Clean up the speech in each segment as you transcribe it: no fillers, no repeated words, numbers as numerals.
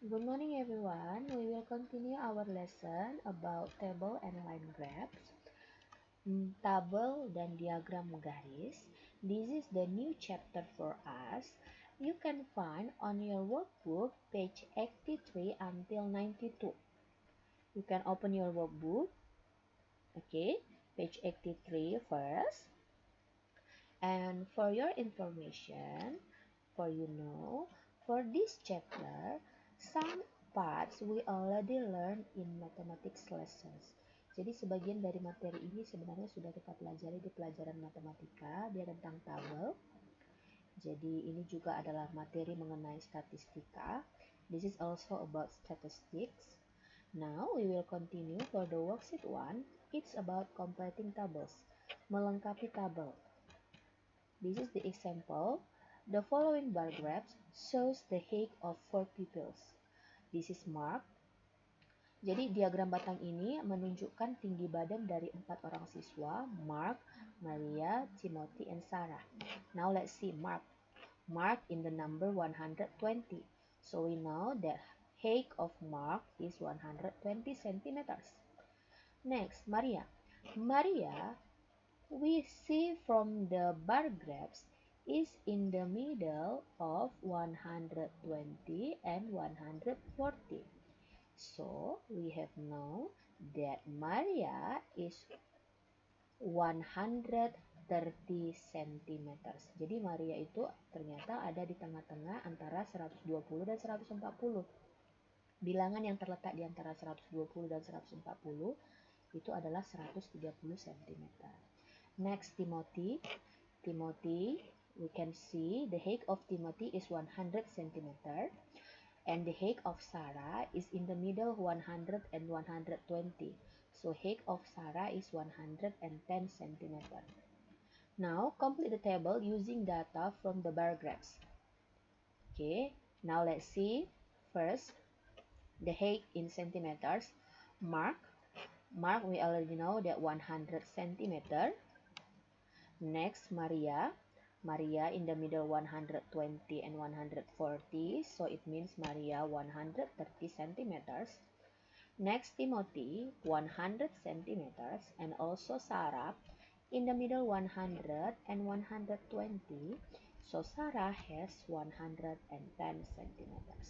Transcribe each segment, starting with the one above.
Good morning everyone. We will continue our lesson about table and line graphs, tabel dan diagram garis. This is the new chapter for us. You can find on your workbook page 83 until 92. You can open your workbook, okay, page 83 first. And for your information, for for this chapter, some parts we already learned in mathematics lessons. Jadi sebagian dari materi ini sebenarnya sudah kita pelajari di pelajaran matematika, dia tentang tabel. Jadi ini juga adalah materi mengenai statistika. This is also about statistics. Now we will continue for the worksheet 1. It's about completing tables, melengkapi tabel. This is the example. The following bar graphs shows the height of 4 pupils. This is Mark. Jadi diagram batang ini menunjukkan tinggi badan dari 4 orang siswa, Mark, Maria, Timothy, and Sarah. Now let's see Mark. Mark in the number 120. So we know that height of Mark is 120 centimeters. Next, Maria. Maria, we see from the bar graphs is in the middle of 120 and 140. So we have known that Maria is 130 centimeters. Jadi Maria itu ternyata ada di tengah-tengah antara 120 dan 140. Bilangan yang terletak di antara 120 dan 140 itu adalah 130 cm. Next, Timothy. Timothy, we can see the height of Timothy is 100 cm. And the height of Sarah is in the middle 100 and 120. So height of Sarah is 110 cm. Now, complete the table using data from the bar graphs. Okay, now let's see. First, the height in centimeters. Mark, we already know that 100 centimeter. Next, Maria. Maria in the middle 120 and 140. So it means Maria 130 centimeters. Next, Timothy 100 centimeters. And also Sarah in the middle 100 and 120. So Sarah has 110 centimeters.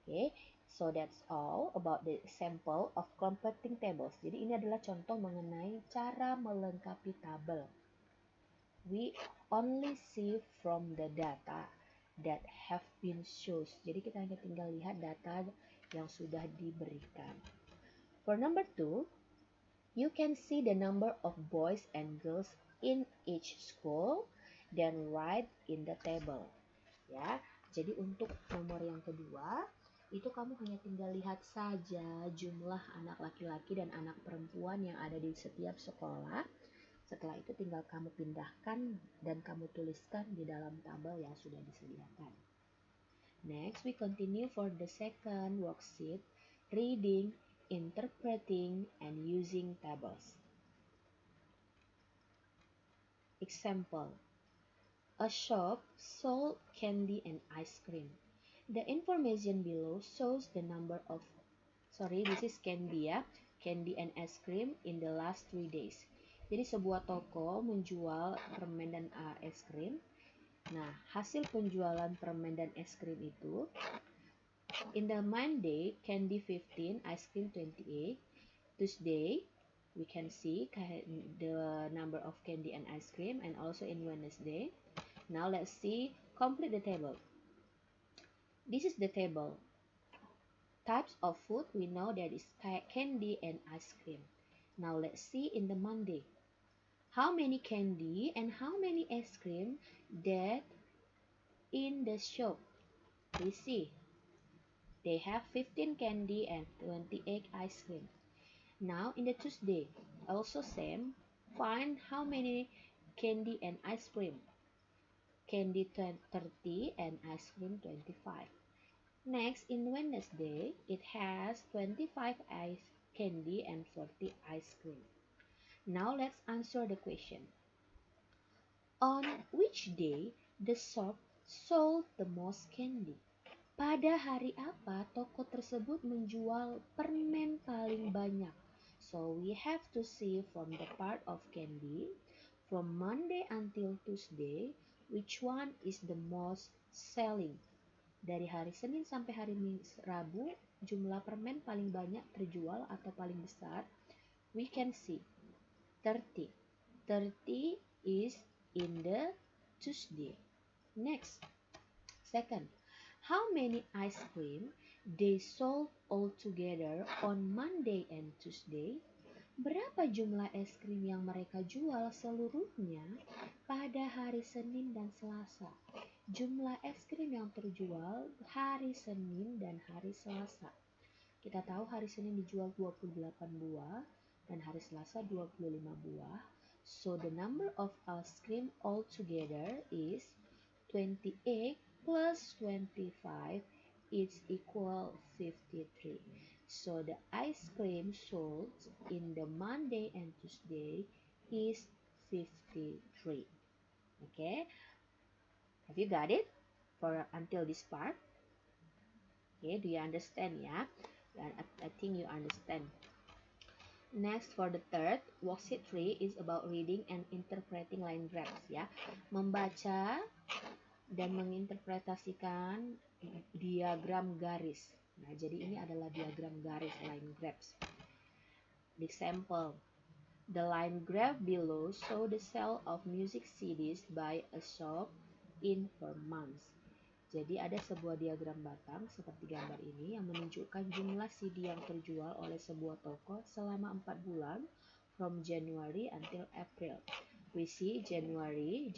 Okay, so that's all about the sample of completing tables. Jadi ini adalah contoh mengenai cara melengkapi tabel. We only see from the data that have been shown. Jadi kita hanya tinggal lihat data yang sudah diberikan. For number 2, you can see the number of boys and girls in each school, then write in the table. Ya, jadi untuk nomor yang kedua, itu kamu hanya tinggal lihat saja jumlah anak laki-laki dan anak perempuan yang ada di setiap sekolah. Setelah itu tinggal kamu pindahkan dan kamu tuliskan di dalam tabel yang sudah disediakan. Next, we continue for the second worksheet, reading, interpreting, and using tables. Example, a shop sold candy and ice cream. The information below shows the number of, this is candy ya, candy and ice cream in the last 3 days. Jadi sebuah toko menjual permen dan es krim. Nah, hasil penjualan permen dan es krim itu, in the Monday, candy 15, ice cream 28. Tuesday, we can see the number of candy and ice cream, and also in Wednesday. Now let's see, complete the table. This is the table. Types of food, we know that is candy and ice cream. Now let's see in the Monday. How many candy and how many ice cream that in the shop? We see. They have 15 candy and 28 ice cream. Now in the Tuesday, also same. Find how many candy and ice cream. Candy 30 and ice cream 25. Next, in Wednesday, it has 25 candy and 40 ice cream. Now let's answer the question. On which day the shop sold the most candy? Pada hari apa toko tersebut menjual permen paling banyak? So we have to see from the part of candy, from Monday until Tuesday, which one is the most selling. Dari hari Senin sampai hari Rabu, jumlah permen paling banyak terjual atau paling besar, we can see 30. 30 is in the Tuesday. Next, second, how many ice cream they sold altogether on Monday and Tuesday? Berapa jumlah es krim yang mereka jual seluruhnya pada hari Senin dan Selasa? Jumlah es krim yang terjual hari Senin dan hari Selasa. Kita tahu hari Senin dijual 28 buah dan hari Selasa 25 buah. So the number of ice cream altogether is 28 plus 25 is equal 53. So the ice cream sold in the Monday and Tuesday is 53. Okay, have you got it for until this part? Okay, do you understand? Yeah, I think you understand. Next, for the third, worksheet 3 is about reading and interpreting line graphs, ya. Membaca dan menginterpretasikan diagram garis. Nah, jadi ini adalah diagram garis line graphs. Example, the line graph below show the sale of music CDs by a shop in per month. Jadi ada sebuah diagram batang seperti gambar ini yang menunjukkan jumlah CD yang terjual oleh sebuah toko selama 4 bulan from January until April. We see January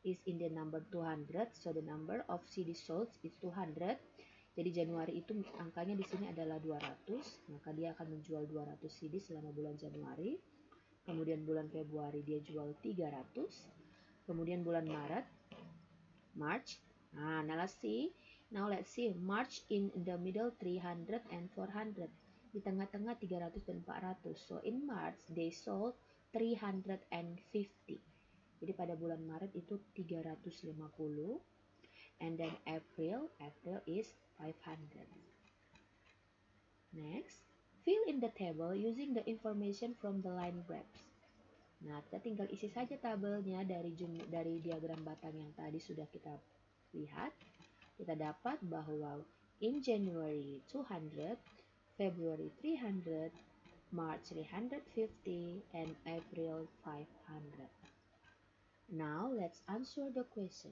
is in the number 200, so the number of CD sold is 200. Jadi Januari itu angkanya di sini adalah 200, maka dia akan menjual 200 CD selama bulan Januari. Kemudian bulan Februari dia jual 300. Kemudian bulan Maret March. Now let's see. March in the middle 300 and 400. Di tengah-tengah 300 dan 400. So in March they sold 350. Jadi pada bulan Maret itu 350. And then April is 500. Next, fill in the table using the information from the line graphs. Nah, kita tinggal isi saja tabelnya dari diagram batang yang tadi sudah kita lihat. Kita dapat bahwa in January 200, February 300, March 350, and April 500. Now, let's answer the question.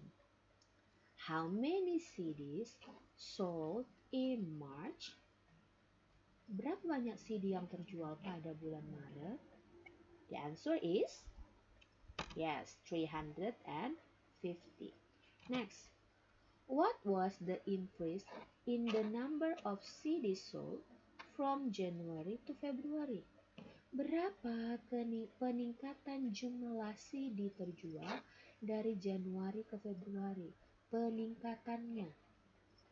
How many CDs sold in March? Berapa banyak CD yang terjual pada bulan Maret? The answer is yes, 350. Next, what was the increase in the number of CDs sold from January to February? Berapa peningkatan jumlah CD terjual dari Januari ke Februari? Peningkatannya,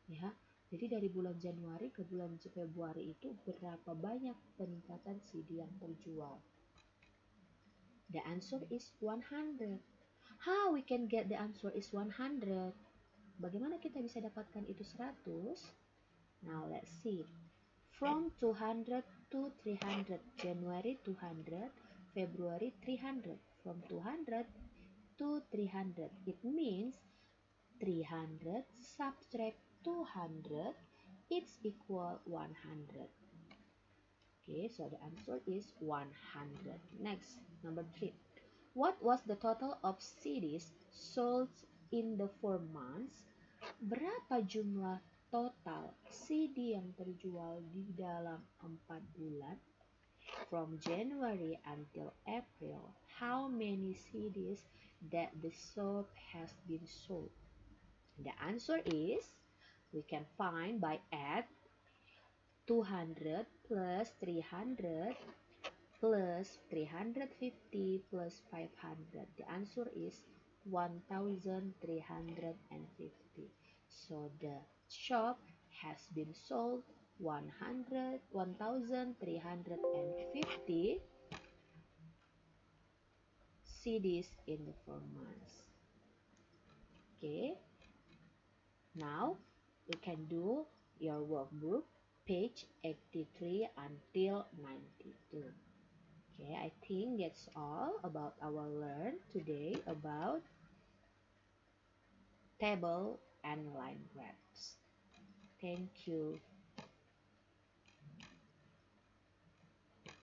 ya. Jadi dari bulan Januari ke bulan Februari itu berapa banyak peningkatan CD yang terjual? The answer is 100. How we can get the answer is 100? Bagaimana kita bisa dapatkan itu 100? Now let's see. From 200 to 300. January 200, February 300. From 200 to 300. It means 300 subtract 200, it's equal 100. Okay, so the answer is 100. Next, number 3. What was the total of CDs sold in the 4 months? Berapa jumlah total CD yang terjual di dalam 4 bulan? From January until April, how many CDs that the shop has been sold? The answer is, we can find by add 200 plus 300 plus 350 plus 500. The answer is 1350. So the shop has been sold 1350 CDs in the 4 months. Okay. Now you can do your workbook page 83 until 92. Okay, I think that's all about our learn today about table and line graphs. Thank you.